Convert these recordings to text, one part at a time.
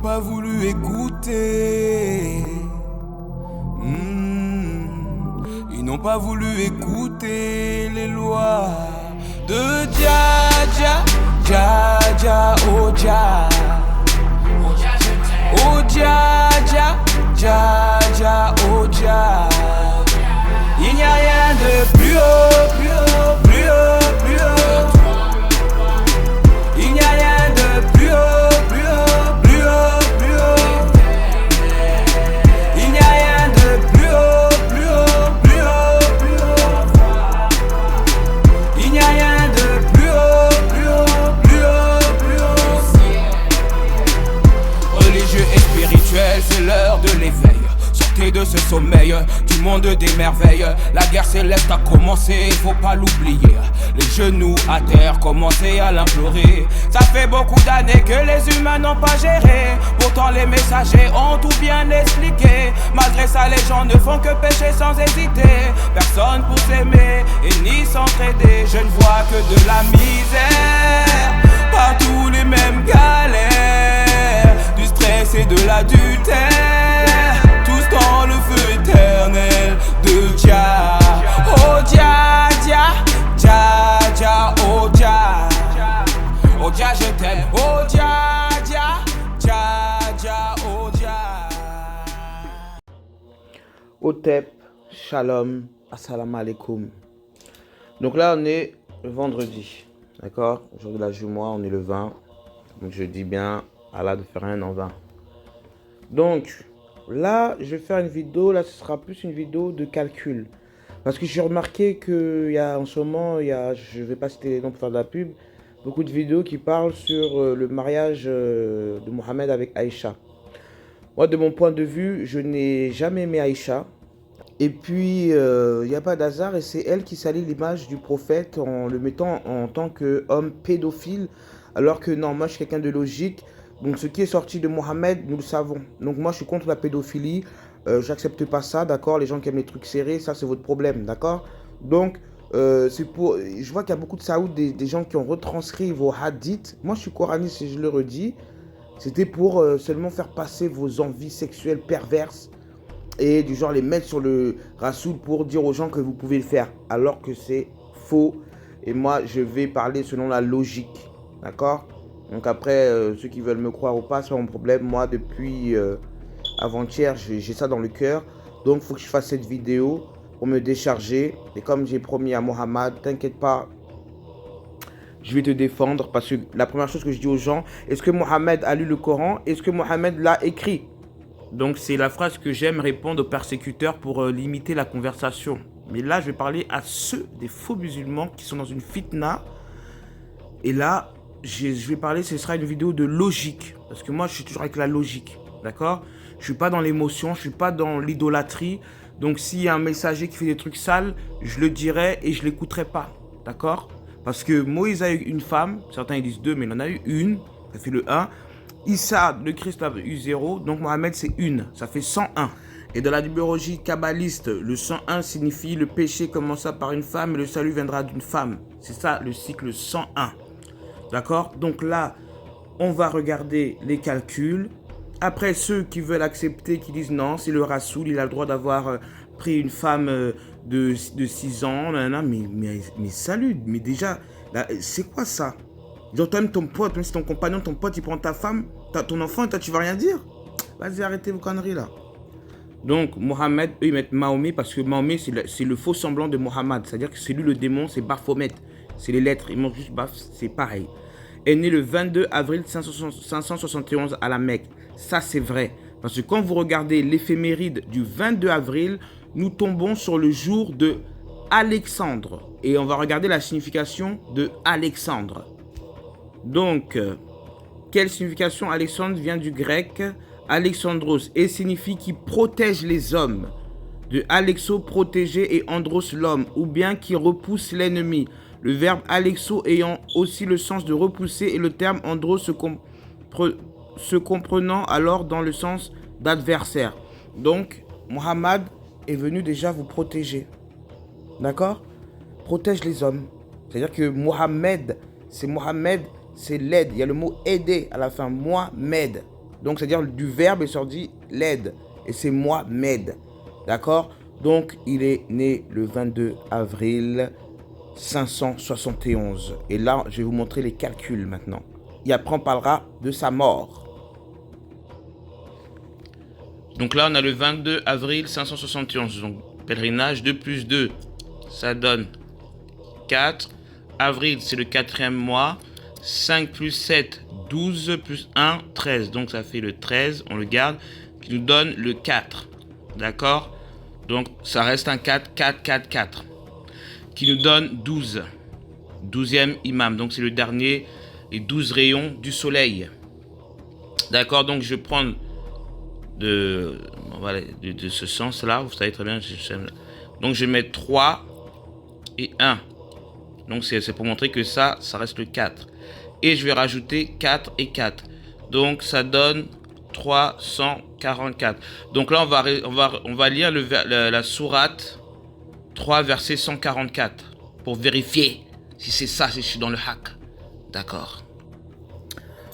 pas voulu écouter. Ils n'ont pas voulu écouter les lois de Dja Dja, Dja Dja, oh Dja. Oh Dja Dja, Dja Dja, oh Dja. Il n'y a rien de plus haut, plus haut, plus haut, plus haut. Il n'y a rien de plus haut, plus haut, plus haut, plus haut. Il n'y a rien de plus haut, plus haut, plus haut, plus haut. Il n'y a rien de plus haut, plus haut, plus haut, plus haut. Religieux et spirituel, c'est l'heure de l'éveil. Sortez de ce sommeil, du monde des merveilles. La guerre céleste a commencé, faut pas l'oublier. Les genoux à terre, commencez à l'implorer. Ça fait beaucoup d'années que les humains n'ont pas géré. Pourtant les messagers ont tout bien expliqué. Malgré ça les gens ne font que pécher sans hésiter. Personne pour s'aimer et ni s'entraider. Je ne vois que de la misère, partout les mêmes galères. Du stress et de l'adultère, tous dans le feu éternel de Dja. Oh Dja Dja, Dja Dja, oh Dja. Oh Dja je t'aime, oh Dja Dja, Dja Dja, oh Dja. Otep, Shalom, Assalamu alaikum. Donc là on est le vendredi, d'accord? Jour de la Jumu'ah, on est le 20. Donc je dis bien, Allah ne fait rien en vain. Donc là, je vais faire une vidéo, là ce sera plus une vidéo de calcul. Parce que j'ai remarqué qu'il y a en ce moment, je ne vais pas citer les noms pour faire de la pub, beaucoup de vidéos qui parlent sur le mariage de Mohamed avec Aïcha. Moi, de mon point de vue, je n'ai jamais aimé Aïcha. Et puis, il n'y a pas d'hasard, et c'est elle qui salit l'image du prophète en le mettant en tant qu'homme pédophile, alors que non, moi je suis quelqu'un de logique. Donc ce qui est sorti de Mohamed, nous le savons. Donc moi je suis contre la pédophilie, j'accepte pas ça, d'accord? Les gens qui aiment les trucs serrés, ça c'est votre problème, d'accord? Donc je vois qu'il y a beaucoup de Saoud, des gens qui ont retranscrit vos hadiths. Moi je suis coraniste et je le redis. C'était pour seulement faire passer vos envies sexuelles perverses et du genre les mettre sur le Rasoul pour dire aux gens que vous pouvez le faire, alors que c'est faux. Et moi je vais parler selon la logique, d'accord? Donc après, ceux qui veulent me croire ou pas, c'est mon problème. Moi, depuis avant-hier, j'ai ça dans le cœur. Donc, il faut que je fasse cette vidéo pour me décharger. Et comme j'ai promis à Mohamed, t'inquiète pas, je vais te défendre. Parce que la première chose que je dis aux gens, est-ce que Mohamed a lu le Coran? Est-ce que Mohamed l'a écrit? Donc, c'est la phrase que j'aime répondre aux persécuteurs pour limiter la conversation. Mais là, je vais parler à ceux des faux musulmans qui sont dans une fitna. Et là, je vais parler, ce sera une vidéo de logique. Parce que moi, je suis toujours avec la logique. D'accord? Je ne suis pas dans l'émotion, je ne suis pas dans l'idolâtrie. Donc, s'il y a un messager qui fait des trucs sales, je le dirai et je ne l'écouterai pas. D'accord? Parce que Moïse a eu une femme. Certains ils disent deux, mais il en a eu une. Ça fait le 1. Issa, le Christ, a eu 0. Donc, Mohamed, c'est une. Ça fait 101. Et dans la numérologie kabbaliste, le 101 signifie le péché commença par une femme et le salut viendra d'une femme. C'est ça, le cycle 101. D'accord? Donc là, on va regarder les calculs. Après, ceux qui veulent accepter, qui disent non, c'est le Rasoul, il a le droit d'avoir pris une femme de 6 ans. Mais salut, mais déjà, c'est quoi ça? Genre, toi-même, ton pote, même si ton compagnon, ton pote, il prend ta femme, ton enfant, et toi, tu vas rien dire? Vas-y, arrêtez vos conneries là. Donc, Mohamed, eux, ils mettent Mahomet parce que Mahomet, c'est le faux semblant de Mohamed. C'est-à-dire que c'est lui le démon, c'est Baphomet. C'est les lettres, ils mangent juste Baph, c'est pareil. Est né le 22 avril 571 à la Mecque. Ça, c'est vrai. Parce que quand vous regardez l'éphéméride du 22 avril, nous tombons sur le jour de Alexandre. Et on va regarder la signification de Alexandre. Donc, quelle signification? Alexandre vient du grec Alexandros et signifie qui protège les hommes. De Alexo, protéger, et Andros, l'homme, ou bien qui repousse l'ennemi. Le verbe Alexo ayant aussi le sens de repousser et le terme Andros se comprenant alors dans le sens d'adversaire. Donc, Mohamed est venu déjà vous protéger. D'accord? Protège les hommes. C'est-à-dire que Mohamed, c'est l'aide. Il y a le mot aider à la fin. Mohamed. Donc, c'est-à-dire du verbe est sorti l'aide. Et c'est Mohamed. D'accord? Donc, il est né le 22 avril 571. Et là, je vais vous montrer les calculs maintenant. Et après, on parlera de sa mort. Donc là, on a le 22 avril 571. Donc, pèlerinage 2 plus 2, ça donne 4. Avril, c'est le 4e mois. 5 plus 7, 12 plus 1, 13. Donc, ça fait le 13. On le garde. Qui nous donne le 4. D'accord? Donc, ça reste un 4, 4, 4, 4. Qui nous donne 12. 12e imam. Donc, c'est le dernier. Les 12 rayons du soleil. D'accord? Donc, je vais prendre de ce sens-là. Vous savez très bien. Donc, je vais mettre 3 et 1. Donc, c'est pour montrer que ça reste le 4. Et je vais rajouter 4 et 4. Donc, ça donne 344. Donc là, on va lire la sourate 3, verset 144. Pour vérifier si c'est ça, si je suis dans le hack. D'accord.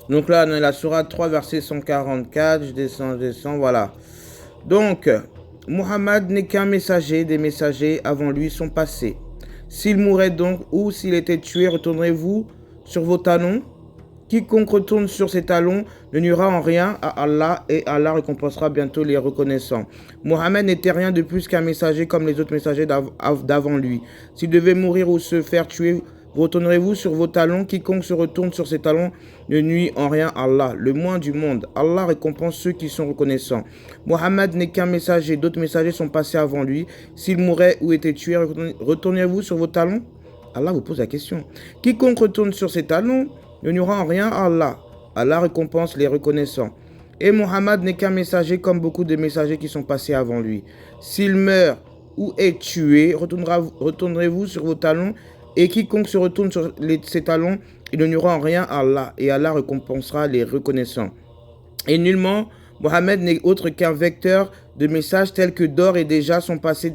Donc là, on a la sourate 3, verset 144. Je descends, voilà. Donc, Muhammad n'est qu'un messager. Des messagers avant lui sont passés. S'il mourait donc ou s'il était tué, retournerez-vous sur vos talons? Quiconque retourne sur ses talons ne nuira en rien à Allah et Allah récompensera bientôt les reconnaissants. Mohammed n'était rien de plus qu'un messager comme les autres messagers d'avant lui. S'il devait mourir ou se faire tuer, retournerez-vous sur vos talons? Quiconque se retourne sur ses talons ne nuit en rien à Allah, le moins du monde. Allah récompense ceux qui sont reconnaissants. Mohammed n'est qu'un messager, d'autres messagers sont passés avant lui. S'il mourait ou était tué, retournez-vous sur vos talons? Allah vous pose la question. Quiconque retourne sur ses talons ne nuira en rien à Allah. Allah récompense les reconnaissants. Et Mohammed n'est qu'un messager comme beaucoup de messagers qui sont passés avant lui. S'il meurt ou est tué, retournerez-vous sur vos talons? Et quiconque se retourne sur ses talons, il ne nuira en rien à Allah. Et Allah récompensera les reconnaissants. Et nullement, Mohammed n'est autre qu'un vecteur de messages tels que d'or et déjà sont passés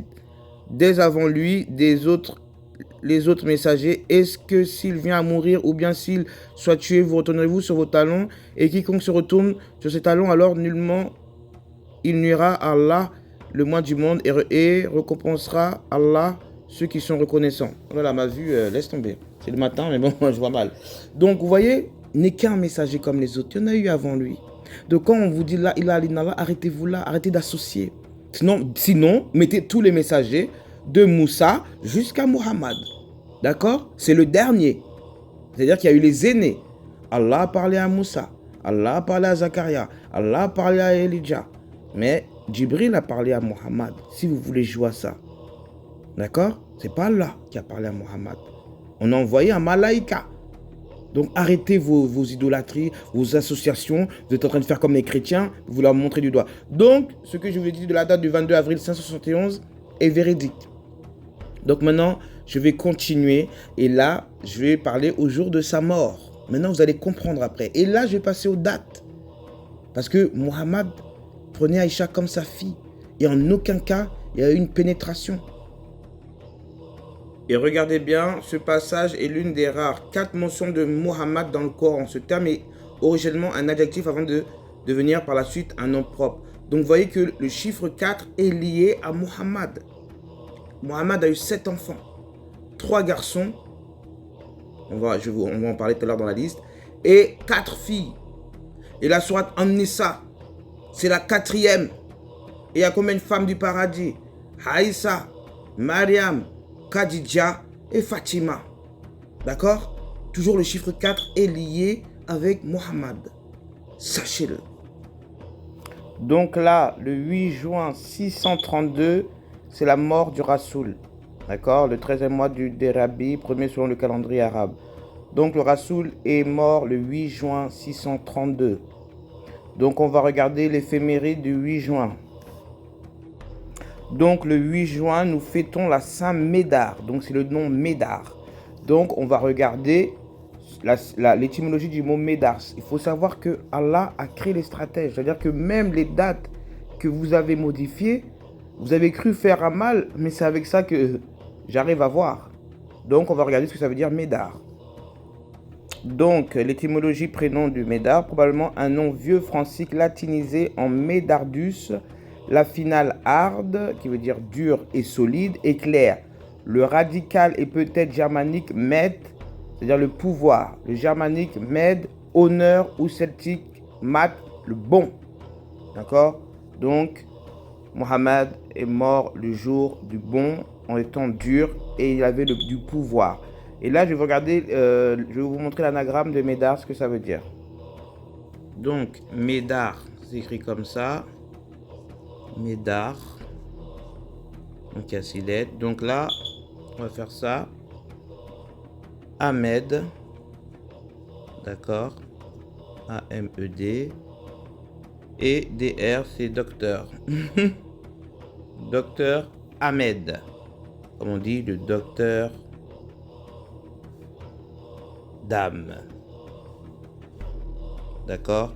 dès avant lui les autres messagers. Est-ce que s'il vient à mourir ou bien s'il soit tué, vous retournerez-vous sur vos talons? Et quiconque se retourne sur ses talons, alors nullement il nuira à Allah, le moins du monde, et récompensera Allah ceux qui sont reconnaissants. Voilà, ma vue, laisse tomber. C'est le matin, mais bon, je vois mal. Donc, vous voyez, n'est qu'un messager comme les autres. Il y en a eu avant lui. Donc, quand on vous dit là, il a Allah, arrêtez-vous là, arrêtez d'associer. Sinon, mettez tous les messagers de Moussa jusqu'à Muhammad. D'accord? C'est le dernier. C'est-à-dire qu'il y a eu les aînés. Allah a parlé à Moussa. Allah a parlé à Zakaria. Allah a parlé à Elijah. Mais Djibril a parlé à Muhammad. Si vous voulez jouer à ça. D'accord? C'est pas Allah qui a parlé à Muhammad. On a envoyé un malaïka. Donc arrêtez vos idolâtries, vos associations. Vous êtes en train de faire comme les chrétiens. Vous leur montrez du doigt. Donc, ce que je vous ai dit de la date du 22 avril 571 est véridique. Donc maintenant, je vais continuer. Et là, je vais parler au jour de sa mort. Maintenant, vous allez comprendre après. Et là, je vais passer aux dates. Parce que Muhammad prenait Aïcha comme sa fille. Et en aucun cas, il y a eu une pénétration. Et regardez bien, ce passage est l'une des rares 4 mentions de Muhammad dans le Coran. Ce terme est originellement un adjectif avant de devenir par la suite un nom propre. Donc vous voyez que le chiffre 4 est lié à Muhammad. Muhammad a eu 7 enfants, 3 garçons, on va en parler tout à l'heure dans la liste, et 4 filles. Et la sourate An-Nisa, c'est la 4e. Et il y a combien de femmes du paradis? Haïssa, Mariam, Khadija et Fatima. D'accord? Toujours le chiffre 4 est lié avec Muhammad. Sachez-le. Donc là, le 8 juin 632, c'est la mort du Rasoul. D'accord? Le 13e mois des Rabi, premier selon le calendrier arabe. Donc le Rasoul est mort le 8 juin 632. Donc on va regarder l'éphéméride du 8 juin. Donc le 8 juin, nous fêtons la Saint Médard. Donc c'est le nom Médard. Donc on va regarder l'étymologie du mot Médard. Il faut savoir que Allah a créé les stratèges. C'est-à-dire que même les dates que vous avez modifiées, vous avez cru faire un mal, mais c'est avec ça que j'arrive à voir. Donc on va regarder ce que ça veut dire Médard. Donc, l'étymologie prénom du Médard, probablement un nom vieux francique latinisé en Médardus, la finale hard, qui veut dire dur et solide, et clair. Le radical est peut-être germanique med, c'est-à-dire le pouvoir. Le germanique med, honneur, ou celtique mat, le bon. D'accord? Donc, Mohammed est mort le jour du bon, en étant dur, et il avait du pouvoir. Et là, je vais regarder, je vais vous montrer l'anagramme de Médard, ce que ça veut dire. Donc, Médard, c'est écrit comme ça. Médard. Donc, il y a 6 lettres. Donc là, on va faire ça. Ahmed. D'accord. A-M-E-D. Et DR, c'est docteur. Docteur Ahmed. Comme on dit, le docteur d'âme. D'accord?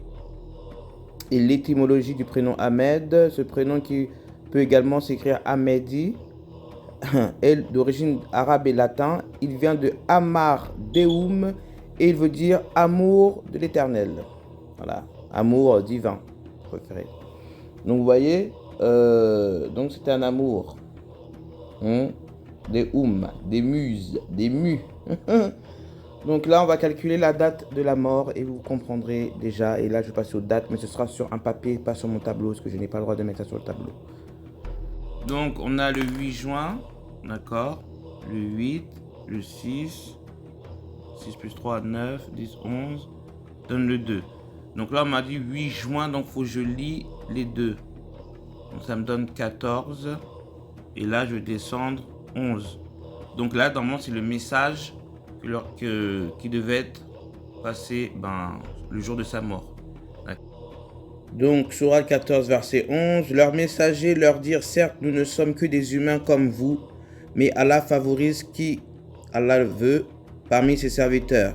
Et l'étymologie du prénom Ahmed, ce prénom qui peut également s'écrire Ahmedi, est d'origine arabe et latin. Il vient de Amar Deum et il veut dire amour de l'éternel. Voilà, amour divin, préféré. Donc vous voyez, donc c'était un amour. Des des muses, des mus. Donc là, on va calculer la date de la mort et vous comprendrez déjà. Et là, je vais passer aux dates, mais ce sera sur un papier, pas sur mon tableau, parce que je n'ai pas le droit de mettre ça sur le tableau. Donc, on a le 8 juin, d'accord? Le 8, le 6 plus 3, 9, 10, 11, donne le 2. Donc là, on m'a dit 8 juin, donc il faut que je lis les deux. Donc ça me donne 14. Et là, je vais descendre 11. Donc là, normalement, c'est le message qui devait être passé le jour de sa mort. Donc, Sourate 14, verset 11. Leurs messagers leur dirent, certes, nous ne sommes que des humains comme vous, mais Allah favorise qui Allah veut parmi ses serviteurs.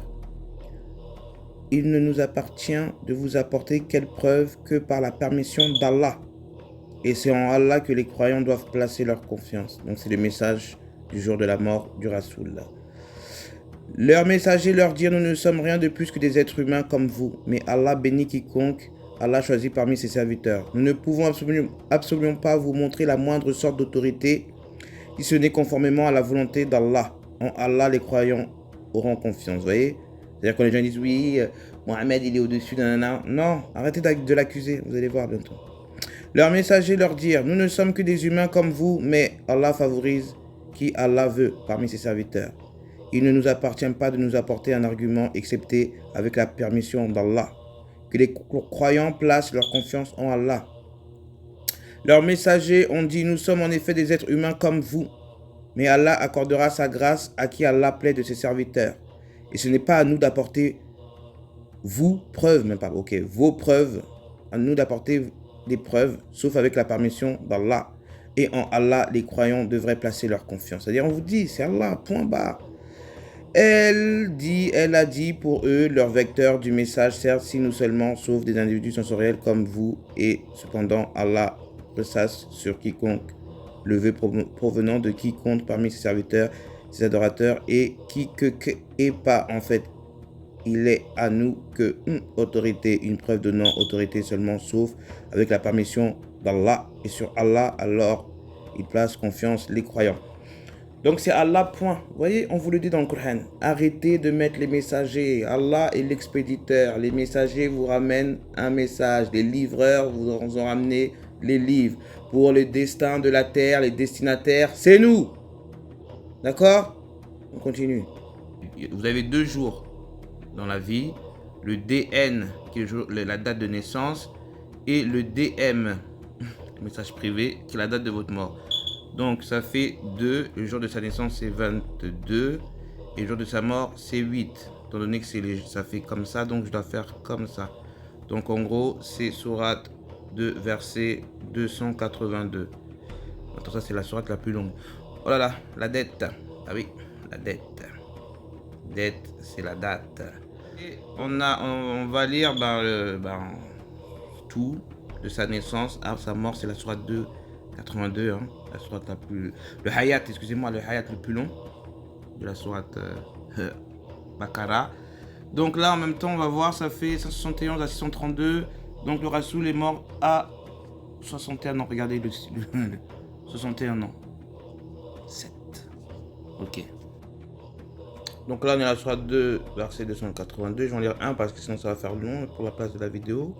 Il ne nous appartient de vous apporter quelle preuve que par la permission d'Allah. Et c'est en Allah que les croyants doivent placer leur confiance. Donc, c'est le message du jour de la mort du Rasoul. Leurs messagers leur dirent, nous ne sommes rien de plus que des êtres humains comme vous, mais Allah bénit quiconque Allah choisit parmi ses serviteurs. Nous ne pouvons absolument pas vous montrer la moindre sorte d'autorité, si ce n'est conformément à la volonté d'Allah. En Allah, les croyants auront confiance. Vous voyez? C'est-à-dire quand les gens disent, oui, Mohamed, il est au-dessus, nanana. Non, arrêtez de l'accuser, vous allez voir bientôt. Leurs messagers leur dirent, nous ne sommes que des humains comme vous, mais Allah favorise qui Allah veut parmi ses serviteurs. Il ne nous appartient pas de nous apporter un argument excepté avec la permission d'Allah. Que les croyants placent leur confiance en Allah. Leurs messagers ont dit, nous sommes en effet des êtres humains comme vous, mais Allah accordera sa grâce à qui Allah plaît de ses serviteurs. Et ce n'est pas à nous d'apporter vos preuves, à nous d'apporter des preuves, sauf avec la permission d'Allah. Et en Allah, les croyants devraient placer leur confiance. C'est-à-dire, on vous dit, c'est Allah, point barre. Elle a dit pour eux, leur vecteur du message, certes, si nous seulement, sauf des individus sensoriels comme vous, et cependant Allah ressasse sur quiconque le vœu provenant de quiconque parmi ses serviteurs, ses adorateurs, et qui que et pas en fait. Il est à nous que une autorité, une preuve de non-autorité seulement, sauf avec la permission d'Allah. Et sur Allah, alors, il place confiance les croyants. Donc c'est Allah, point. Vous voyez, on vous le dit dans le Coran. Arrêtez de mettre les messagers. Allah est l'expéditeur. Les messagers vous ramènent un message. Les livreurs vous ont ramené les livres. Pour le destin de la terre, les destinataires, c'est nous. D'accord? On continue. Vous avez 2 jours dans la vie. Le DN, qui est la date de naissance, et le DM, le message privé, qui est la date de votre mort. Donc ça fait 2, le jour de sa naissance c'est 22, et le jour de sa mort c'est 8. Étant donné que ça fait comme ça, donc je dois faire comme ça. Donc en gros c'est sourate 2, verset 282. Attends, ça c'est la sourate la plus longue. Oh là là, la dette. Ah oui, la dette. Dette, c'est la date. Et on va lire tout de sa naissance à sa mort, c'est la sourate 2. 82, hein, la sourate la plus... Le hayat, excusez-moi, le hayat le plus long de la sourate Bakara. Donc là, en même temps, on va voir, ça fait 171 à 632. Donc le Rasoul est mort à 61 ans. Regardez le 61 ans. 7. Ok. Donc là, on est à la sourate 2, verset 282. Je vais en lire un parce que sinon ça va faire long pour la place de la vidéo.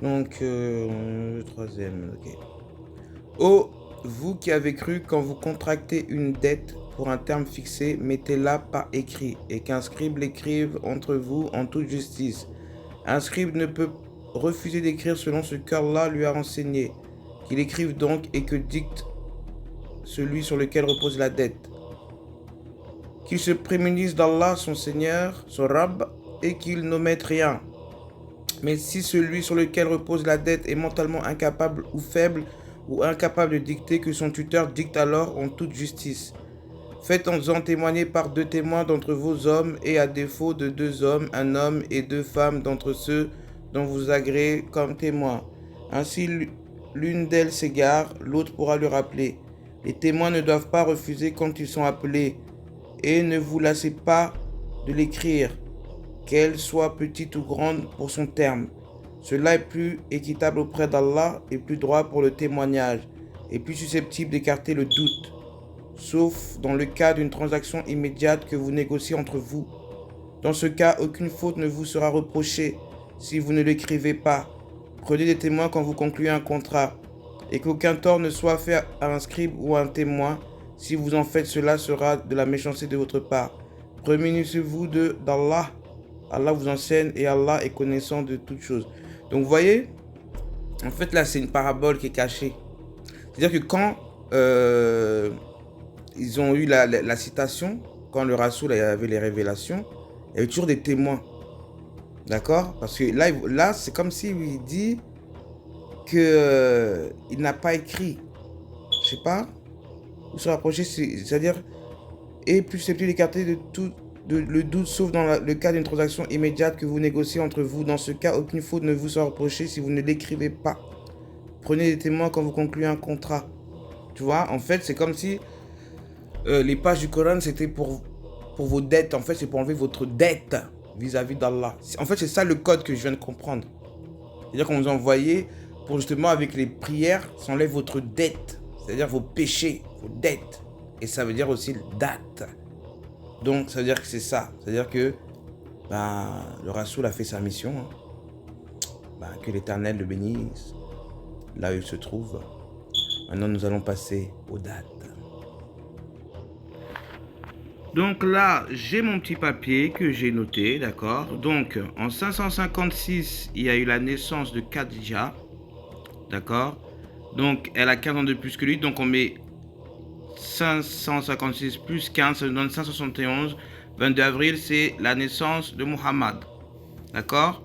Donc, troisième, ok. Oh, vous qui avez cru, quand vous contractez une dette pour un terme fixé, mettez-la par écrit, et qu'un scribe l'écrive entre vous en toute justice. Un scribe ne peut refuser d'écrire selon ce qu'Allah lui a renseigné. Qu'il écrive donc et que dicte celui sur lequel repose la dette. Qu'il se prémunisse d'Allah, son Seigneur, son Rabb, et qu'il n'omette rien. Mais si celui sur lequel repose la dette est mentalement incapable ou faible, ou incapable de dicter, que son tuteur dicte alors en toute justice. Faites-en témoigner par 2 témoins d'entre vos hommes, et à défaut de 2 hommes, un homme et 2 femmes d'entre ceux dont vous agréez comme témoins. Ainsi, l'une d'elles s'égare, l'autre pourra le rappeler. Les témoins ne doivent pas refuser quand ils sont appelés, et ne vous lassez pas de l'écrire, qu'elle soit petite ou grande pour son terme. Cela est plus équitable auprès d'Allah et plus droit pour le témoignage, et plus susceptible d'écarter le doute, sauf dans le cas d'une transaction immédiate que vous négociez entre vous. Dans ce cas, aucune faute ne vous sera reprochée si vous ne l'écrivez pas. Prenez des témoins quand vous concluez un contrat, et qu'aucun tort ne soit fait à un scribe ou à un témoin. Si vous en faites, cela sera de la méchanceté de votre part. Prémunissez-vous d'Allah. Allah vous enseigne et Allah est connaissant de toutes choses. Donc vous voyez, en fait là c'est une parabole qui est cachée. C'est-à-dire que quand ils ont eu la citation, quand le Rasoul avait les révélations, il y avait toujours des témoins. D'accord? Parce que là c'est comme s'il dit qu'il n'a pas écrit. Je sais pas. Ou se rapprocher, c'est-à-dire, et plus susceptible d'écarter de tout le doute, sauf dans le cas d'une transaction immédiate que vous négociez entre vous. Dans ce cas, aucune faute ne vous sera reprochée si vous ne l'écrivez pas. Prenez des témoins quand vous concluez un contrat. Tu vois, en fait, c'est comme si les pages du Coran, c'était pour vos dettes. En fait, c'est pour enlever votre dette vis-à-vis d'Allah. En fait, c'est ça le code que je viens de comprendre. C'est-à-dire qu'on vous envoyait pour justement, avec les prières, s'enlève votre dette. C'est-à-dire vos péchés, vos dettes. Et ça veut dire aussi date. Donc, ça veut dire que c'est ça. C'est-à-dire que le Rasoul a fait sa mission. Que l'Éternel le bénisse là où il se trouve. Maintenant, nous allons passer aux dates. Donc là, j'ai mon petit papier que j'ai noté, d'accord? Donc, en 556, il y a eu la naissance de Khadija, d'accord? Donc, elle a 15 ans de plus que lui, donc on met 556 plus 15, ça nous donne 571. 22 avril, c'est la naissance de Muhammad. D'accord?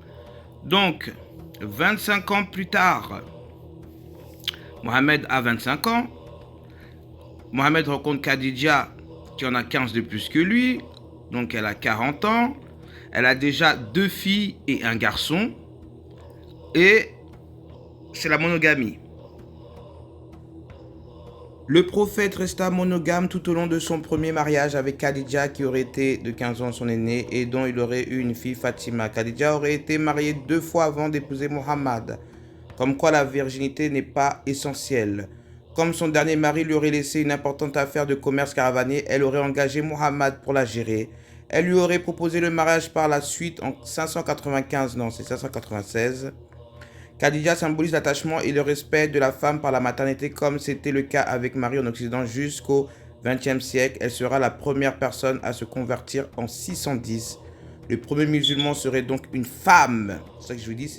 Donc, 25 ans plus tard, Mohamed a 25 ans. Mohamed rencontre Khadija, qui en a 15 de plus que lui. Donc, elle a 40 ans. Elle a déjà 2 filles et un garçon. Et c'est la monogamie. Le prophète resta monogame tout au long de son premier mariage avec Khadija, qui aurait été de 15 ans son aînée et dont il aurait eu une fille, Fatima. Khadija aurait été mariée 2 fois avant d'épouser Mohammed, comme quoi la virginité n'est pas essentielle. Comme son dernier mari lui aurait laissé une importante affaire de commerce caravanier, elle aurait engagé Mohammed pour la gérer. Elle lui aurait proposé le mariage par la suite en 595, non c'est 596. Khadija symbolise l'attachement et le respect de la femme par la maternité, comme c'était le cas avec Marie en Occident jusqu'au XXe siècle. Elle sera la première personne à se convertir en 610. Le premier musulman serait donc une femme. C'est ça que je vous dis,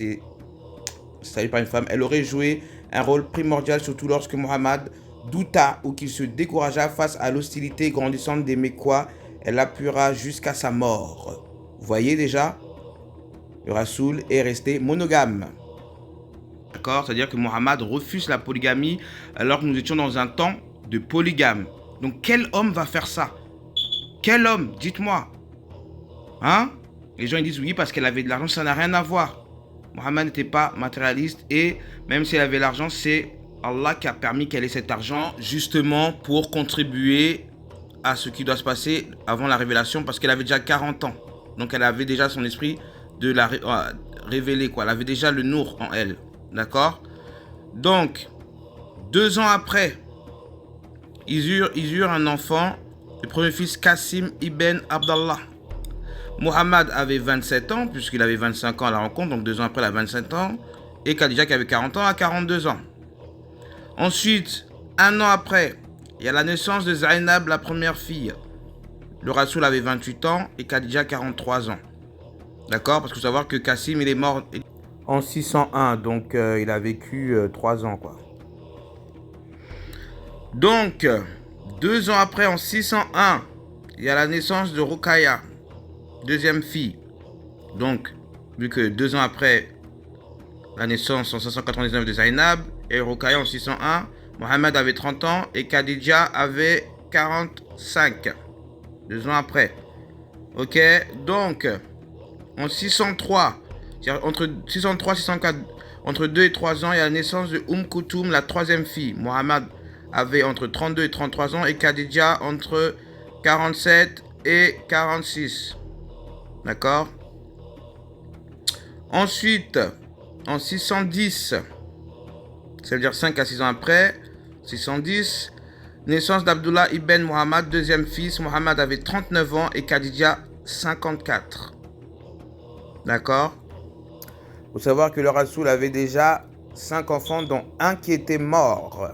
c'est pas une femme. Elle aurait joué un rôle primordial, surtout lorsque Mohammed douta ou qu'il se découragea face à l'hostilité grandissante des Mécois. Elle appuiera jusqu'à sa mort. Vous voyez déjà, le Rasoul est resté monogame. D'accord? C'est-à-dire que Mohammed refuse la polygamie alors que nous étions dans un temps de polygame. Donc quel homme va faire ça? Quel homme? Dites-moi. Hein? Les gens ils disent oui parce qu'elle avait de l'argent, ça n'a rien à voir. Mohammed n'était pas matérialiste et même si elle avait l'argent, c'est Allah qui a permis qu'elle ait cet argent justement pour contribuer à ce qui doit se passer avant la révélation parce qu'elle avait déjà 40 ans. Donc elle avait déjà son esprit de la révéler, quoi. Elle avait déjà le nour en elle. D'accord? Donc, 2 ans après, ils eurent un enfant, le premier fils Qasim ibn Abdallah. Mohammed avait 27 ans, puisqu'il avait 25 ans à la rencontre, donc 2 ans après, il a 27 ans. Et Khadija, qui avait 40 ans, a 42 ans. Ensuite, 1 an après, il y a la naissance de Zainab, la première fille. Le Rasoul avait 28 ans et Khadija 43 ans. D'accord? Parce qu'il faut savoir que Qasim, il est mort en 601, donc il a vécu 3 ans, quoi. Donc, 2 ans après, en 601, il y a la naissance de Ruqayya, deuxième fille. Donc, vu que 2 ans après la naissance en 599 de Zainab et Ruqayya en 601, Mohammed avait 30 ans et Khadija avait 45. 2 ans après. Ok, donc en 603, entre 603 et 604, entre 2 et 3 ans, il y a la naissance de Kulthum, la troisième fille. Mohammed avait entre 32 et 33 ans et Khadija entre 47 et 46. D'accord? Ensuite, en 610, ça veut dire 5 à 6 ans après, 610, naissance d'Abdullah ibn Muhammad, deuxième fils. Mohammed avait 39 ans et Khadija 54. D'accord? Il faut savoir que le Rasoul avait déjà 5 enfants, dont un qui était mort.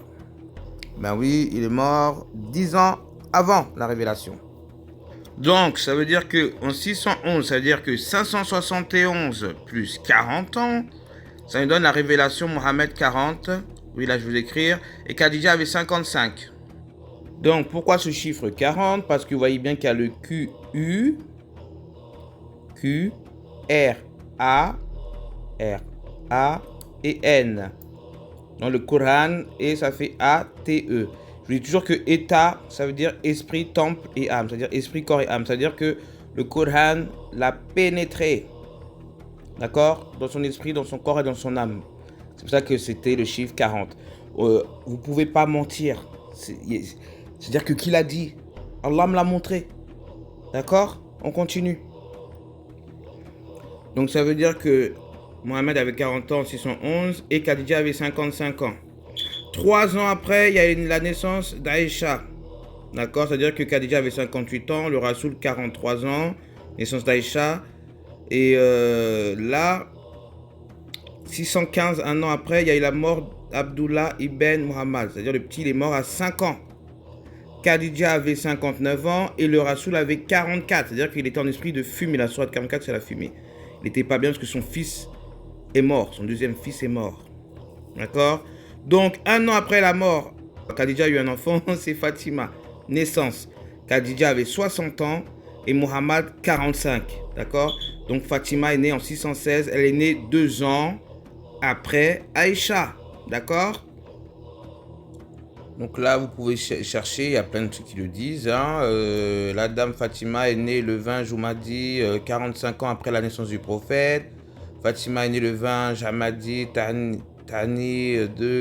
Ben oui, il est mort 10 ans avant la révélation. Donc, ça veut dire que en 611, ça veut dire que 571 plus 40 ans, ça nous donne la révélation Mohammed 40. Oui, là, je vais vous écrire. Et Khadija avait 55. Donc, pourquoi ce chiffre 40? Parce que vous voyez bien qu'il y a le Q, R, A et N. Dans le Coran, et ça fait A-T-E. Je dis toujours que État, ça veut dire esprit, temple et âme. C'est-à-dire esprit, corps et âme. C'est-à-dire que le Coran l'a pénétré. D'accord? Dans son esprit, dans son corps et dans son âme. C'est pour ça que c'était le chiffre 40. Vous ne pouvez pas mentir. C'est-à-dire que qui l'a dit? Allah me l'a montré. D'accord? On continue. Donc ça veut dire que Mohammed avait 40 ans en 611 et Khadija avait 55 ans. 3 ans après, il y a la naissance d'Aïcha. D'accord? C'est-à-dire que Khadija avait 58 ans, le Rasoul 43 ans, naissance d'Aïcha. Et là, 615, un an après, il y a eu la mort d'Abdullah ibn Muhammad. C'est-à-dire le petit, il est mort à 5 ans. Khadija avait 59 ans et le Rasoul avait 44. C'est-à-dire qu'il était en esprit de fumée. La sourate 44, c'est la fumée. Il n'était pas bien parce que son fils est mort. Son deuxième fils est mort. D'accord? Donc, 1 an après la mort, Khadija a eu un enfant, c'est Fatima. Naissance. Khadija avait 60 ans et Mohammed 45. D'accord? Donc, Fatima est née en 616. Elle est née 2 ans après Aïcha. D'accord? Donc là, vous pouvez chercher, il y a plein de trucs qui le disent. La dame Fatima est née le 20 Joumadi, 45 ans après la naissance du prophète. Fatima est née le 20 Jamadi, Tani,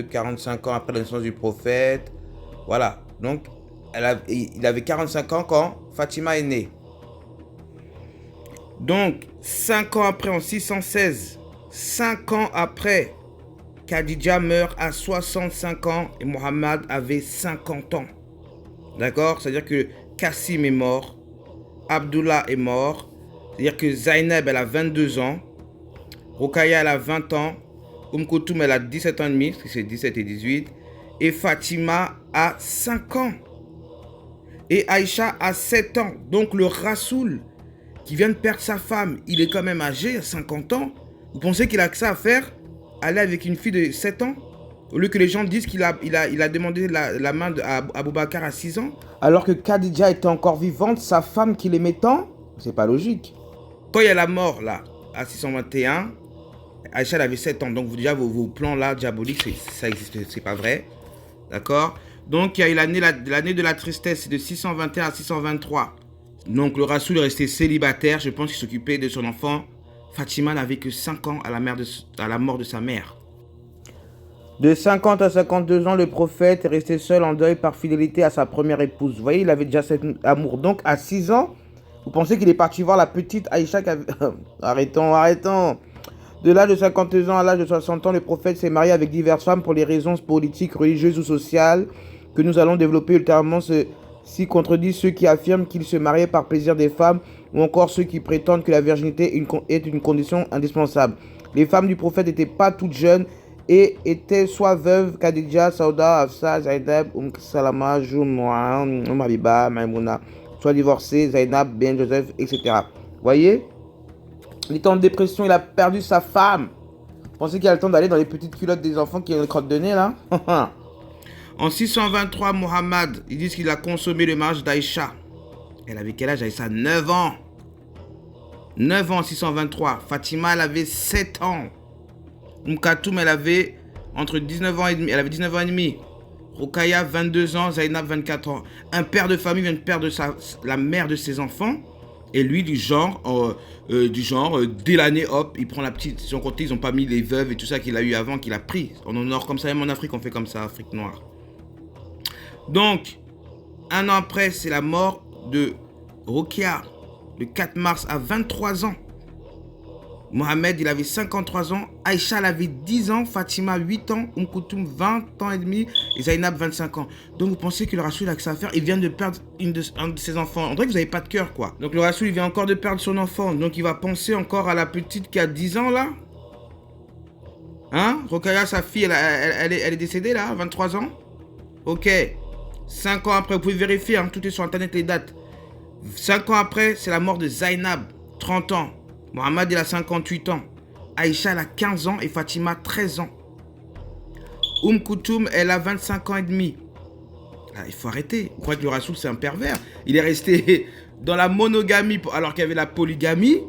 45 ans après la naissance du prophète. Voilà. Donc, il avait 45 ans quand Fatima est née. Donc, 5 ans après, en 616, 5 ans après, Khadija meurt à 65 ans et Mohammed avait 50 ans. D'accord? C'est-à-dire que Qasim est mort, Abdullah est mort, c'est-à-dire que Zainab, elle a 22 ans, Ruqayya, elle a 20 ans, Kulthum, elle a 17 ans et demi, parce que c'est 17 et 18, et Fatima a 5 ans. Et Aïcha a 7 ans. Donc le Rasoul, qui vient de perdre sa femme, il est quand même âgé, à 50 ans. Vous pensez qu'il a que ça à faire? Aller avec une fille de 7 ans? Au lieu que les gens disent qu'il a demandé la main à Abou Bakr à 6 ans? Alors que Khadija était encore vivante, sa femme qui l'aimait tant? C'est pas logique. Quand il y a la mort, là, à 621, Aïcha avait 7 ans. Donc déjà, vos plans là, diaboliques, ça existe, c'est pas vrai. D'accord? Donc il y a eu l'année de la tristesse, c'est de 621 à 623. Donc le Rasoul est resté célibataire, je pense qu'il s'occupait de son enfant. Fatima n'avait que 5 ans à la mort de sa mère. De 50 à 52 ans, le prophète est resté seul en deuil par fidélité à sa première épouse. Vous voyez, il avait déjà cet amour. Donc à 6 ans, Vous pensez qu'il est parti voir la petite Aïcha qui avait... arrêtons. De l'âge de 52 ans à l'âge de 60 ans, le prophète s'est marié avec diverses femmes pour les raisons politiques, religieuses ou sociales que nous allons développer ultérieurement. Ceci contredit ceux qui affirment qu'il se mariait par plaisir des femmes ou encore ceux qui prétendent que la virginité est une condition indispensable. Les femmes du prophète n'étaient pas toutes jeunes et étaient soit veuves, Khadija, Sauda, Hafsa, Zainab, Salama, Jumwa, Habiba, Maïmouna, soit divorcées, Zainab, Ben Joseph, etc. Vous voyez? Il était en dépression, il a perdu sa femme. Vous pensez qu'il a le temps d'aller dans les petites culottes des enfants qui ont les crottes de nez là? En 623, Mohammed, ils disent qu'il a consommé le mariage d'Aïcha. Elle avait quel âge, Aïcha? 9 ans. 9 ans en 623. Fatima, elle avait 7 ans. Katoum, elle avait entre 19 ans et demi. Elle avait 19 ans et demi. Rokaya, 22 ans. Zainab, 24 ans. Un père de famille vient de perdre la mère de ses enfants. Et lui, du genre, dès l'année, hop, il prend la petite. Sans compter, ils n'ont pas mis les veuves et tout ça qu'il a eu avant, qu'il a pris. On honore comme ça, même en Afrique, on fait comme ça, Afrique noire. Donc, un an après, c'est la mort de Rokia, le 4 mars, à 23 ans. Mohamed, il avait 53 ans. Aïcha, elle avait 10 ans. Fatima, 8 ans. Koutoum, 20 ans et demi. Et Zainab, 25 ans. Donc, vous pensez que le Rassoul a que ça à faire? Il vient de perdre un de ses enfants. On dirait que vous n'avez pas de cœur, quoi. Donc, le Rassoul, il vient encore de perdre son enfant. Donc, il va penser encore à la petite qui a 10 ans, là. Hein? Rokaya, sa fille, elle est décédée, là, 23 ans. Ok. 5 ans après, vous pouvez vérifier, hein, tout est sur Internet, les dates. 5 ans après, c'est la mort de Zainab, 30 ans. Mohamed, il a 58 ans. Aïcha, elle a 15 ans et Fatima, 13 ans. Koutoum, elle a 25 ans et demi. Là, il faut arrêter. Vous croyez que le Rassoul, c'est un pervers? Il est resté dans la monogamie alors qu'il y avait la polygamie.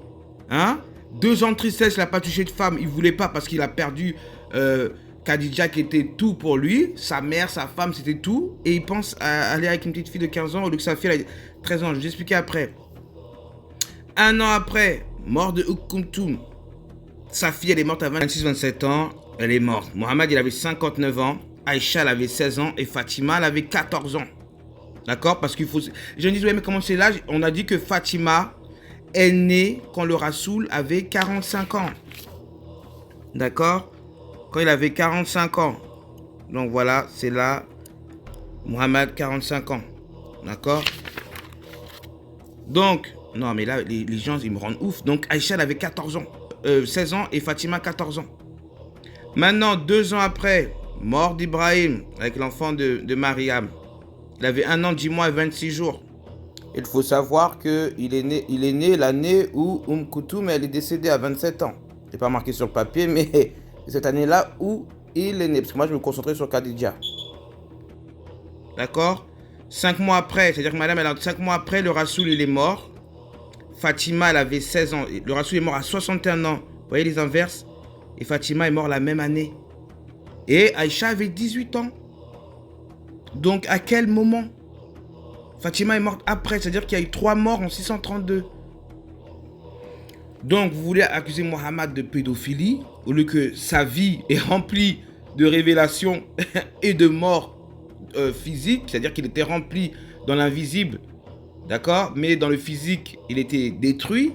Hein? 2 ans de tristesse, il n'a pas touché de femme. Il ne voulait pas parce qu'il a perdu Khadija qui était tout pour lui. Sa mère, sa femme, c'était tout. Et il pense à aller avec une petite fille de 15 ans au lieu que sa fille elle a 13 ans. Je vais vous expliquer après. Un an après, mort de Koutoum. Sa fille, elle est morte à 26-27 ans. Elle est morte. Mohamed, il avait 59 ans. Aïcha, elle avait 16 ans. Et Fatima, elle avait 14 ans. D'accord? Parce qu'il faut... Je me dis, ouais, mais comment c'est l'âge? On a dit que Fatima est née quand le Rassoul avait 45 ans. D'accord? Quand il avait 45 ans. Donc voilà, c'est là. Mohamed, 45 ans. D'accord? Donc... Non, mais là, les gens, ils me rendent ouf. Donc, Aïcha, elle avait 16 ans et Fatima, 14 ans. Maintenant, 2 ans après, mort d'Ibrahim avec l'enfant de Mariam. Il avait 1 an, 10 mois et 26 jours. Il faut savoir qu'il est né l'année où Koutoum, elle est décédée à 27 ans. Je n'ai pas marqué sur le papier, mais cette année-là où il est né. Parce que moi, je me concentrais sur Khadija. D'accord? 5 mois après, c'est-à-dire que madame, 5 mois après, le Rassoul, il est mort. Fatima, elle avait 16 ans. Le Rassoul est mort à 61 ans. Vous voyez les inverses? Et Fatima est mort la même année. Et Aïcha avait 18 ans. Donc, à quel moment? Fatima est morte après. C'est-à-dire qu'il y a eu 3 morts en 632. Donc, vous voulez accuser Mohammed de pédophilie au lieu que sa vie est remplie de révélations et de morts physiques. C'est-à-dire qu'il était rempli dans l'invisible. D'accord? Mais dans le physique, il était détruit.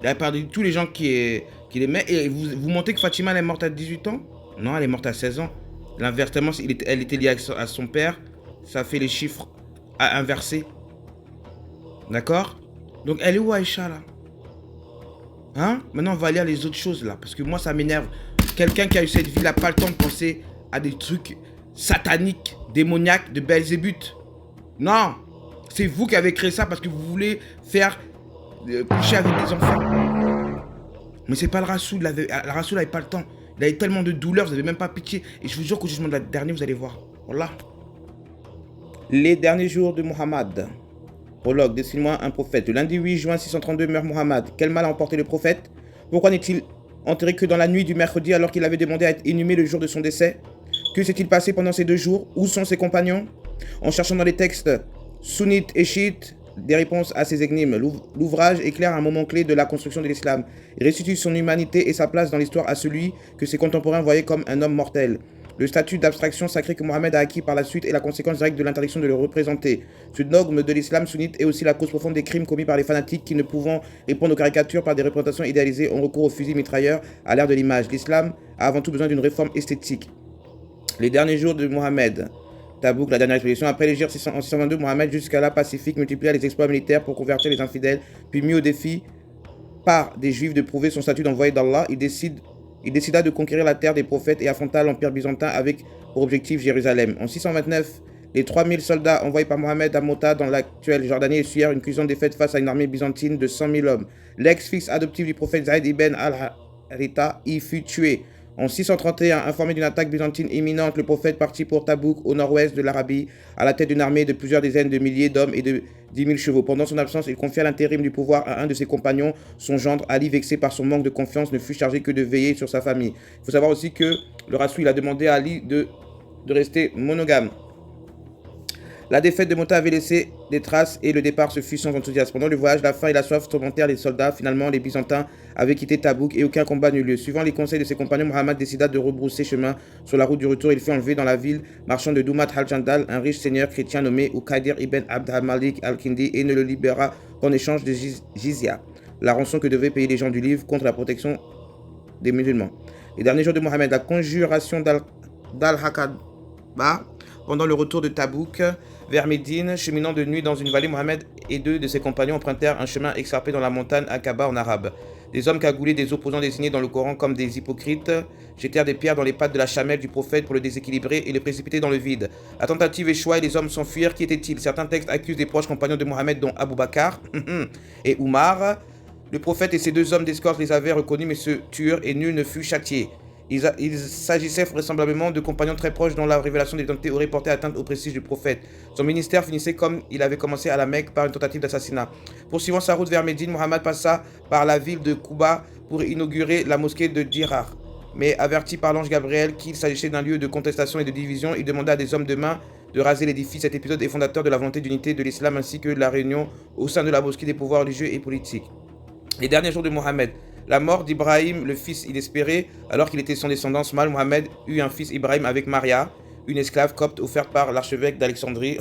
Il a perdu tous les gens qui l'aimaient. Et vous montrez que Fatima, elle est morte à 18 ans? Non, elle est morte à 16 ans. L'inversement, elle était liée à son père. Ça fait les chiffres à inverser. D'accord? Donc, elle est où, Aïcha, là? Hein? Maintenant, on va lire les autres choses, là. Parce que moi, ça m'énerve. Quelqu'un qui a eu cette vie n'a pas le temps de penser à des trucs sataniques, démoniaques, de Belzébuth. Non! C'est vous qui avez créé ça parce que vous voulez faire coucher avec des enfants. Mais c'est pas le Rassoul. Le Rassoul n'avait pas le temps. Il avait tellement de douleurs, vous n'avez même pas pitié. Et je vous jure qu'au jugement de la dernière, vous allez voir. Voilà. Les derniers jours de Mohammed. Prologue, dessine-moi un prophète. Le lundi 8 juin 632 meurt Mohammed. Quel mal a emporté le prophète? Pourquoi n'est-il enterré que dans la nuit du mercredi alors qu'il avait demandé à être inhumé le jour de son décès? Que s'est-il passé pendant ces 2 jours? Où sont ses compagnons? En cherchant dans les textes sunnites et chiites des réponses à ces énigmes, l'ouvrage éclaire un moment clé de la construction de l'islam. Il restitue son humanité et sa place dans l'histoire à celui que ses contemporains voyaient comme un homme mortel. Le statut d'abstraction sacrée que Mohammed a acquis par la suite est la conséquence directe de l'interdiction de le représenter. Ce dogme de l'islam sunnite est aussi la cause profonde des crimes commis par les fanatiques qui, ne pouvant répondre aux caricatures par des représentations idéalisées, ont recours aux fusils mitrailleurs à l'ère de l'image. L'islam a avant tout besoin d'une réforme esthétique. Les derniers jours de Mohammed, Tabouk, la dernière expédition. Après l'Égypte en 622, Mohammed, jusqu'à la Pacifique, multiplia les exploits militaires pour convertir les infidèles, puis mis au défi par des Juifs de prouver son statut d'envoyé d'Allah. Il décida de conquérir la terre des prophètes et affronta l'Empire byzantin avec pour objectif Jérusalem. En 629, les 3000 soldats envoyés par Mohammed à Mota dans l'actuelle Jordanie essuyèrent une cuisante défaite face à une armée byzantine de 100 000 hommes. L'ex-fils adoptif du prophète Zayd ibn al-Haritha y fut tué. En 631, informé d'une attaque byzantine imminente, le prophète partit pour Tabouk, au nord-ouest de l'Arabie, à la tête d'une armée de plusieurs dizaines de milliers d'hommes et de 10 000 chevaux. Pendant son absence, il confia l'intérim du pouvoir à un de ses compagnons. Son gendre, Ali, vexé par son manque de confiance, ne fut chargé que de veiller sur sa famille. Il faut savoir aussi que le Rassoul a demandé à Ali de rester monogame. La défaite de Mota avait laissé des traces et le départ se fut sans enthousiasme. Pendant le voyage, la faim et la soif tourmentèrent les soldats. Finalement, les Byzantins avaient quitté Tabouk et aucun combat n'eut lieu. Suivant les conseils de ses compagnons, Mohammed décida de rebrousser chemin. Sur la route du retour, il fut enlevé dans la ville marchande de Doumat al-Jandal, un riche seigneur chrétien nommé Uqadir ibn Abd al-Malik al-Kindi, et ne le libéra qu'en échange de jizya, la rançon que devaient payer les gens du livre contre la protection des musulmans. Les derniers jours de Mohammed, la conjuration d'Al-Hakaba. Pendant le retour de Tabouk vers Médine, cheminant de nuit dans une vallée, Mohammed et deux de ses compagnons empruntèrent un chemin escarpé dans la montagne Aqaba en arabe. Des hommes cagoulés, des opposants désignés dans le Coran comme des hypocrites, jetèrent des pierres dans les pattes de la chamelle du prophète pour le déséquilibrer et le précipiter dans le vide. La tentative échoua et les hommes s'enfuirent. Qui étaient-ils? Certains textes accusent des proches compagnons de Mohammed, dont Abu Bakr et Oumar. Le prophète et ses deux hommes d'escorte les avaient reconnus mais se turent et nul ne fut châtié. Il s'agissait vraisemblablement de compagnons très proches dont la révélation de l'identité aurait porté atteinte au prestige du prophète. Son ministère finissait comme il avait commencé à la Mecque par une tentative d'assassinat. Poursuivant sa route vers Médine, Mohammed passa par la ville de Kouba pour inaugurer la mosquée de Djirar. Mais averti par l'ange Gabriel qu'il s'agissait d'un lieu de contestation et de division, il demanda à des hommes de main de raser l'édifice. Cet épisode est fondateur de la volonté d'unité de l'islam ainsi que de la réunion au sein de la mosquée des pouvoirs religieux et politiques. Les derniers jours de Mohammed. La mort d'Ibrahim, le fils inespéré, alors qu'il était sans descendance mâle, Mohammed eut un fils Ibrahim avec Maria, une esclave copte offerte par l'archevêque d'Alexandrie,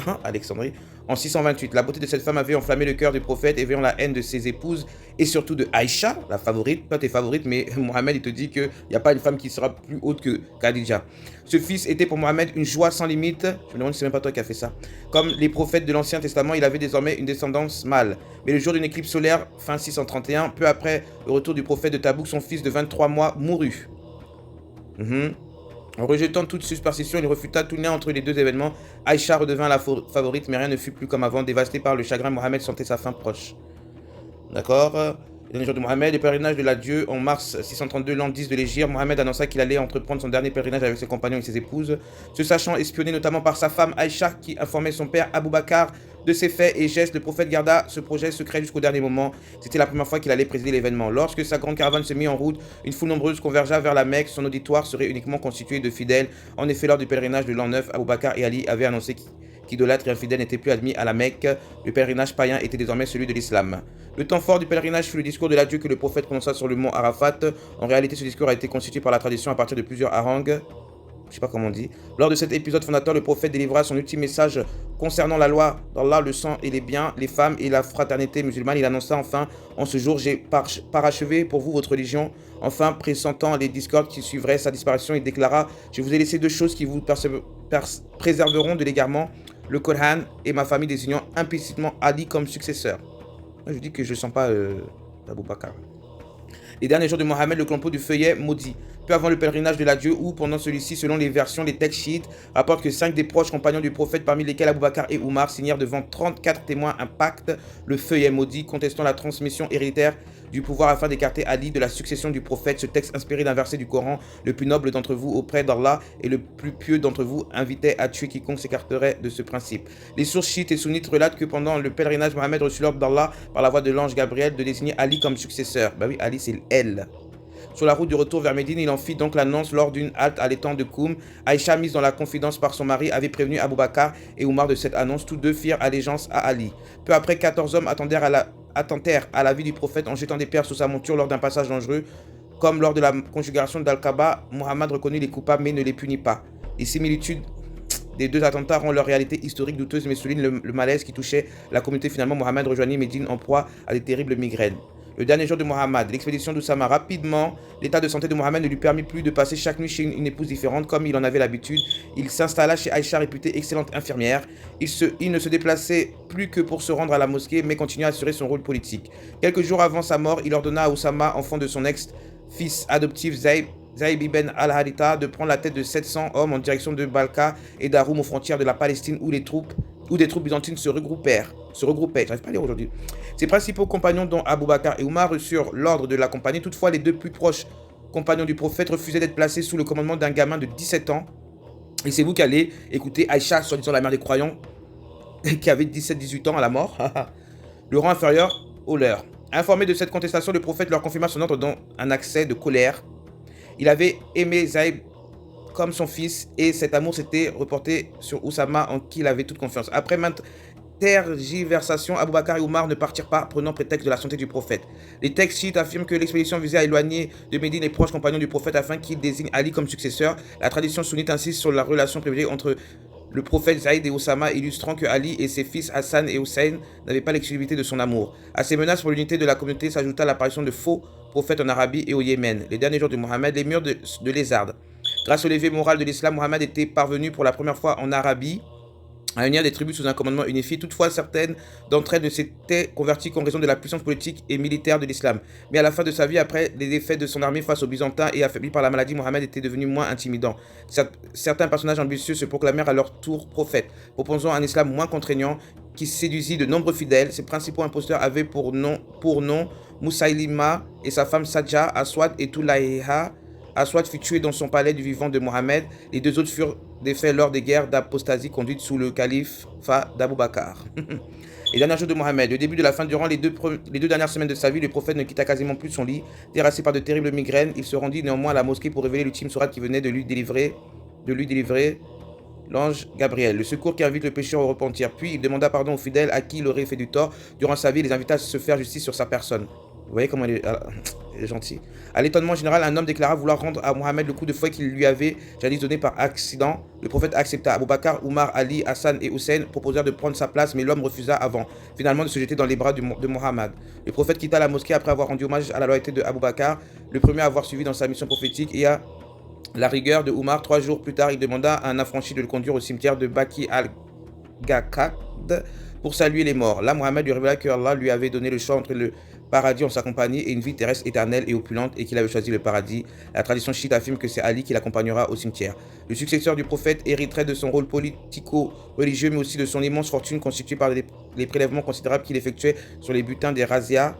en 628. La beauté de cette femme avait enflammé le cœur du prophète, éveillant la haine de ses épouses et surtout de Aïcha, la favorite, pas tes favorites, mais Mohammed il te dit qu'il n'y a pas une femme qui sera plus haute que Khadija. Ce fils était pour Mohammed une joie sans limite. Je me demande si c'est même pas toi qui as fait ça. Comme les prophètes de l'Ancien Testament, il avait désormais une descendance mâle. Mais le jour d'une éclipse solaire, fin 631, peu après le retour du prophète de Tabouk, son fils de 23 mois mourut. En rejetant toute superstition, il refuta tout lien entre les deux événements. Aïcha redevint la favorite, mais rien ne fut plus comme avant. Dévasté par le chagrin, Mohammed sentait sa fin proche. D'accord. Le dernier jour de Mohammed, le pèlerinage de l'adieu en mars 632, l'an 10 de l'Hégire, Mohammed annonça qu'il allait entreprendre son dernier pèlerinage avec ses compagnons et ses épouses. Se sachant espionné notamment par sa femme Aïcha, qui informait son père Abu Bakr de ses faits et gestes, le prophète garda ce projet secret jusqu'au dernier moment. C'était la première fois qu'il allait présider l'événement. Lorsque sa grande caravane se mit en route, une foule nombreuse convergea vers la Mecque. Son auditoire serait uniquement constitué de fidèles. En effet, lors du pèlerinage de l'an 9, Abu Bakr et Ali avaient annoncé qu'idolâtres et infidèles n'étaient plus admis à la Mecque. Le pèlerinage païen était désormais celui de l'islam. Le temps fort du pèlerinage fut le discours de l'adieu que le prophète prononça sur le mont Arafat. En réalité, ce discours a été constitué par la tradition à partir de plusieurs harangues. Je sais pas comment on dit. Lors de cet épisode fondateur, le prophète délivra son ultime message concernant la loi d'Allah, le sang et les biens, les femmes et la fraternité musulmane. Il annonça enfin: en ce jour, j'ai parachevé pour vous votre religion. Enfin, pressentant les discordes qui suivraient sa disparition, il déclara: je vous ai laissé deux choses qui vous préserveront de l'égarement, le Coran et ma famille, désignant implicitement Ali comme successeur. Moi, je dis que je ne sens pas Abu Bakr. Les derniers jours de Mohammed, le complot du feuillet maudit. Peu avant le pèlerinage de l'adieu, ou pendant celui-ci, selon les versions, les textes chiites rapportent que 5 des proches compagnons du prophète, parmi lesquels Abu Bakr et Oumar, signèrent devant 34 témoins un pacte, le feuillet maudit, contestant la transmission héréditaire du pouvoir afin d'écarter Ali de la succession du prophète. Ce texte, inspiré d'un verset du Coran: le plus noble d'entre vous auprès d'Allah et le plus pieux d'entre vous, invitait à tuer quiconque s'écarterait de ce principe. Les sources chiites et sunnites relatent que pendant le pèlerinage, Mohammed reçut l'ordre d'Allah par la voix de l'ange Gabriel de désigner Ali comme successeur. Bah oui, Ali c'est elle. Sur la route du retour vers Médine, il en fit donc l'annonce lors d'une halte à l'étang de Koum. Aïcha, mise dans la confidence par son mari, avait prévenu Abu Bakr et Oumar de cette annonce. Tous deux firent allégeance à Ali. Peu après, 14 hommes attentèrent à la vie du prophète en jetant des pierres sous sa monture lors d'un passage dangereux. Comme lors de la conjuration d'Al-Kaaba, Mohammed reconnut les coupables mais ne les punit pas. Les similitudes des deux attentats rendent leur réalité historique douteuse mais soulignent le malaise qui touchait la communauté. Finalement, Mohamed rejoignit Médine en proie à des terribles migraines. Le dernier jour de Mohamed, l'expédition d'Oussama. Rapidement, l'état de santé de Mohamed ne lui permit plus de passer chaque nuit chez une épouse différente comme il en avait l'habitude. Il s'installa chez Aïcha, réputée excellente infirmière. Il ne se déplaçait plus que pour se rendre à la mosquée, mais continuait à assurer son rôle politique. Quelques jours avant sa mort, il ordonna à Oussama, enfant de son ex-fils adoptif Zaïb ibn al-Haritha, de prendre la tête de 700 hommes en direction de Balka et d'Aroum aux frontières de la Palestine où des troupes byzantines se regroupaient. J'arrive pas à lire aujourd'hui. Ses principaux compagnons, dont Abou Bakr et Oumar, reçurent l'ordre de l'accompagner. Toutefois, les deux plus proches compagnons du prophète refusaient d'être placés sous le commandement d'un gamin de 17 ans. Et c'est vous qui allez écouter Aïcha, soi-disant la mère des croyants, qui avait 17-18 ans à la mort, le rang inférieur au leur. Informé de cette contestation, le prophète leur confirma son ordre dans un accès de colère. Il avait aimé Zaïb comme son fils et cet amour s'était reporté sur Oussama en qui il avait toute confiance. Après maintes tergiversations, Abou Bakr et Oumar ne partirent pas, prenant prétexte de la santé du prophète. Les textes chiites affirment que l'expédition visait à éloigner de Médine les proches compagnons du prophète afin qu'il désigne Ali comme successeur. La tradition sunnite insiste sur la relation privilégiée entre le prophète Zaïd et Oussama, illustrant que Ali et ses fils Hassan et Hussein n'avaient pas l'exclusivité de son amour. À ces menaces pour l'unité de la communauté s'ajouta l'apparition de faux prophètes en Arabie et au Yémen. Les derniers jours de Mohammed, les murs de lézardes. Grâce au lever moral de l'islam, Mohammed était parvenu pour la première fois en Arabie à unir des tribus sous un commandement unifié. Toutefois, certaines d'entre elles ne s'étaient converties qu'en raison de la puissance politique et militaire de l'islam. Mais à la fin de sa vie, après les défaites de son armée face aux Byzantins et affaibli par la maladie, Mohammed était devenu moins intimidant. Certains personnages ambitieux se proclamèrent à leur tour prophètes, proposant un islam moins contraignant qui séduisit de nombreux fidèles. Ses principaux imposteurs avaient pour nom Moussaïlima et sa femme Sadja, Aswad et Toulaïha. Aswad fut tué dans son palais du vivant de Mohammed. Les deux autres furent défaits lors des guerres d'apostasie conduites sous le calife d'Abou Bakr. Les derniers jours de Mohammed, le début de la fin, durant les deux dernières semaines de sa vie, le prophète ne quitta quasiment plus son lit. Terrassé par de terribles migraines, il se rendit néanmoins à la mosquée pour révéler l'ultime sourate qui venait de lui délivrer l'ange Gabriel, le secours qui invite le pécheur au repentir. Puis il demanda pardon aux fidèles à qui il aurait fait du tort durant sa vie et les invita à se faire justice sur sa personne. Vous voyez comment elle est gentille. À l'étonnement général, un homme déclara vouloir rendre à Mohammed le coup de fouet qu'il lui avait jadis donné par accident. Le prophète accepta. Abou Bakr, Oumar, Ali, Hassan et Hussein proposèrent de prendre sa place, mais l'homme refusa avant, finalement de se jeter dans les bras de Mohammed. Le prophète quitta la mosquée après avoir rendu hommage à la loyauté de Abou Bakr, le premier à avoir suivi dans sa mission prophétique, et à la rigueur de Oumar. 3 jours plus tard, il demanda à un affranchi de le conduire au cimetière de Baki al-Ghaqqad pour saluer les morts. Là, Mohammed lui révéla que Allah lui avait donné le choix entre le paradis en sa compagnie et une vie terrestre éternelle et opulente et qu'il avait choisi le paradis. La tradition chiite affirme que c'est Ali qui l'accompagnera au cimetière. Le successeur du prophète hériterait de son rôle politico-religieux mais aussi de son immense fortune constituée par les prélèvements considérables qu'il effectuait sur les butins des razzias,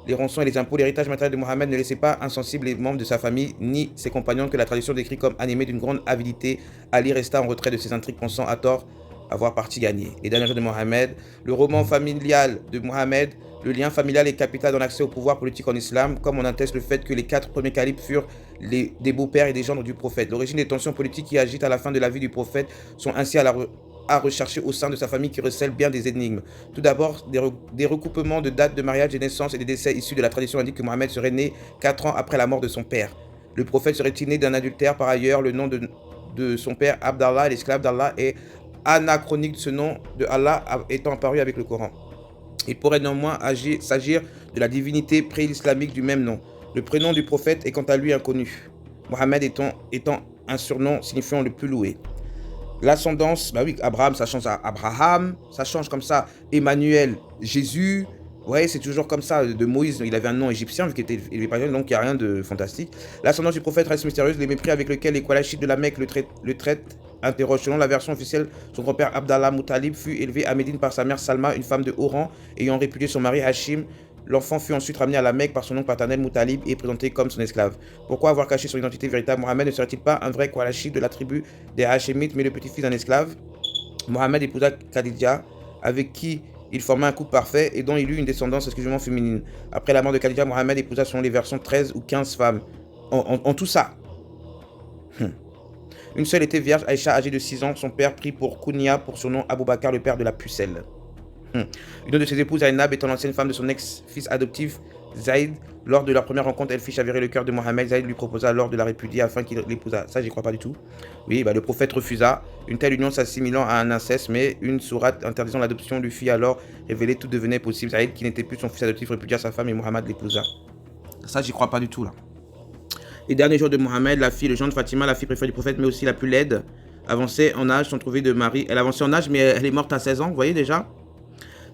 les rançons et les impôts. L'héritage matériel de Mohammed ne laissait pas insensible les membres de sa famille ni ses compagnons que la tradition décrit comme animés d'une grande avidité. Ali resta en retrait de ses intrigues pensant à tort avoir partie gagnée. Les derniers jours de Mohammed, le roman familial de Mohammed. Le lien familial est capital dans l'accès au pouvoir politique en islam, comme on atteste le fait que les 4 premiers califes furent des beaux-pères et des gendres du prophète. L'origine des tensions politiques qui agitent à la fin de la vie du prophète sont ainsi à rechercher au sein de sa famille qui recèle bien des énigmes. Tout d'abord, des recoupements de dates de mariage, de naissance et des décès issus de la tradition indiquent que Mohammed serait né 4 ans après la mort de son père. Le prophète serait-il né d'un adultère? Par ailleurs, le nom de son père, Abdallah, l'esclave d'Allah, est anachronique, ce nom de Allah étant apparu avec le Coran. Il pourrait néanmoins s'agir de la divinité pré-islamique du même nom. Le prénom du prophète est quant à lui inconnu, Mohammed étant un surnom signifiant le plus loué. L'ascendance, bah oui, Abraham, ça change à Abraham, ça change comme ça, Emmanuel, Jésus, ouais, c'est toujours comme ça, de Moïse, il avait un nom égyptien, vu qu'il était élevé par Dieu, donc il n'y a rien de fantastique. L'ascendance du prophète reste mystérieuse, les mépris avec lesquels les Qurayshites de la Mecque le traitent interroge. Selon la version officielle, son grand-père Abdallah Muttalib fut élevé à Médine par sa mère Salma, une femme de haut rang, ayant répudié son mari Hachim. L'enfant fut ensuite ramené à la Mecque par son oncle paternel Muttalib et présenté comme son esclave. Pourquoi avoir caché son identité véritable? Mohammed ne serait-il pas un vrai Qurayshi de la tribu des Hachemites, mais le petit-fils d'un esclave? Mohammed épousa Khadija, avec qui il forma un couple parfait et dont il eut une descendance exclusivement féminine. Après la mort de Khadija, Mohammed épousa selon les versions 13 ou 15 femmes. En tout ça. Une seule était vierge, Aïcha, âgée de 6 ans. Son père prit pour Kounia, pour son nom Abou Bakr, le père de la pucelle. Une autre de ses épouses, Zainab, étant l'ancienne femme de son ex-fils adoptif, Zaïd, lors de leur première rencontre, elle fit chavirer le cœur de Mohammed. Zaïd lui proposa alors de la répudier afin qu'il l'épousât. Ça, j'y crois pas du tout. Oui, le prophète refusa. Une telle union s'assimilant à un inceste, mais une sourate interdisant l'adoption lui fit alors révéler tout devenait possible. Zaïd, qui n'était plus son fils adoptif, répudia sa femme et Mohammed l'épousa. Ça, j'y crois pas du tout, là. Les derniers jours de Mohammed, la fille, le genre de Fatima, la fille préférée du prophète, mais aussi la plus laide, avançait en âge, sont trouvées de mari. Elle avançait en âge, mais elle est morte à 16 ans, vous voyez déjà.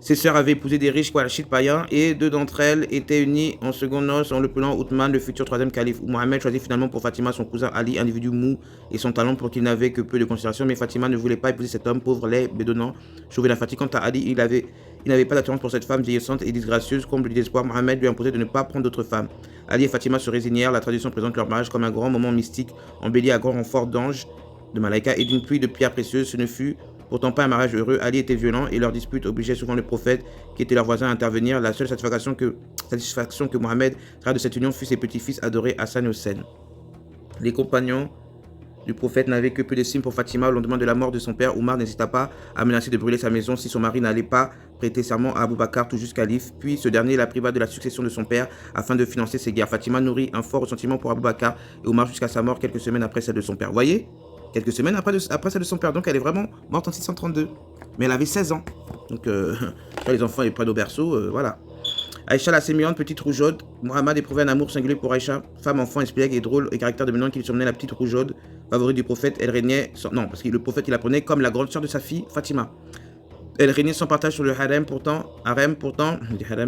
Ses sœurs avaient épousé des riches Qurayshites païens et deux d'entre elles étaient unies en seconde noces en le plan Othman, le futur troisième calife. Mohammed choisit finalement pour Fatima son cousin Ali, individu mou et son talent pour qu'il n'avait que peu de considération, mais Fatima ne voulait pas épouser cet homme pauvre, laid, bédonnant, chauvé la fatigue. Quant à Ali, il n'avait pas d'attirance pour cette femme vieillissante et disgracieuse. Comble du désespoir, Mohammed lui imposait de ne pas prendre d'autres femmes. Ali et Fatima se résignèrent. La tradition présente leur mariage comme un grand moment mystique, embelli à grand renfort d'anges, de Malaïka et d'une pluie de pierres précieuses. Ce ne fut pourtant pas un mariage heureux. Ali était violent et leur dispute obligeait souvent le prophète, qui était leur voisin, à intervenir. La seule satisfaction que Mohammed tira de cette union fut ses petits-fils adorés Hassan et Hussein. Les compagnons du prophète n'avaient que peu d'estime pour Fatima. Au lendemain de la mort de son père, Omar n'hésita pas à menacer de brûler sa maison si son mari n'allait pas prêter serment à Abou Bakr, tout juste calife. Puis ce dernier la priva de la succession de son père afin de financer ses guerres. Fatima nourrit un fort ressentiment pour Abou Bakr et Omar jusqu'à sa mort quelques semaines après celle de son père. Vous voyez, quelques semaines après celle de son père. Donc elle est vraiment morte en 632. Mais elle avait 16 ans. Donc les enfants étaient près au berceau, voilà. Aïcha la sémillante, petite rougeaude. Mohammed éprouvait un amour singulier pour Aïcha, femme, enfant, espiègle et drôle et caractère dominant qui lui surnommait la petite rougeaude, favorite du prophète. Elle régnait non, parce que le prophète il la prenait comme la grande sœur de sa fille Fatima. Elle régnait sans partage sur le harem, pourtant,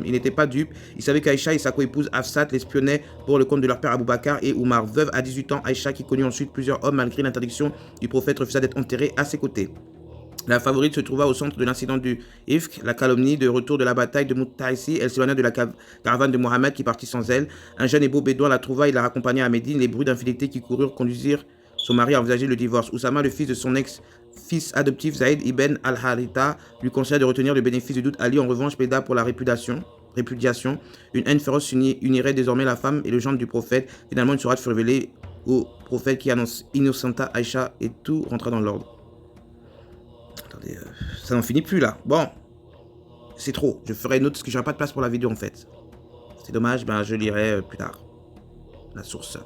il n'était pas dupe. Il savait qu'Aïcha et sa co-épouse Hafsat l'espionnaient pour le compte de leur père Abou Bakr et Omar. Veuve à 18 ans, Aïcha, qui connut ensuite plusieurs hommes malgré l'interdiction du prophète, refusa d'être enterrée à ses côtés. La favorite se trouva au centre de l'incident du Ifk, la calomnie. De retour de la bataille de Moutaïsi, elle s'éloigna de la caravane de Mohammed qui partit sans elle. Un jeune et beau bédouin la trouva et la raccompagna à Médine. Les bruits d'infidélité qui coururent conduisirent son mari à envisager le divorce. Oussama, le fils de son ex-fils adoptif Zaïd ibn al-Haritha, lui conseilla de retenir le bénéfice du doute. Ali, en revanche, plaida pour la répudiation. Une haine féroce unirait désormais la femme et le gendre du prophète. Finalement, une sourate fut révélée au prophète qui annonce innocenta Aïcha et tout rentra dans l'ordre. Attendez, ça n'en finit plus là. Bon, c'est trop. Je ferai une autre parce que j'aurai pas de place pour la vidéo en fait. C'est dommage, je lirai plus tard la source.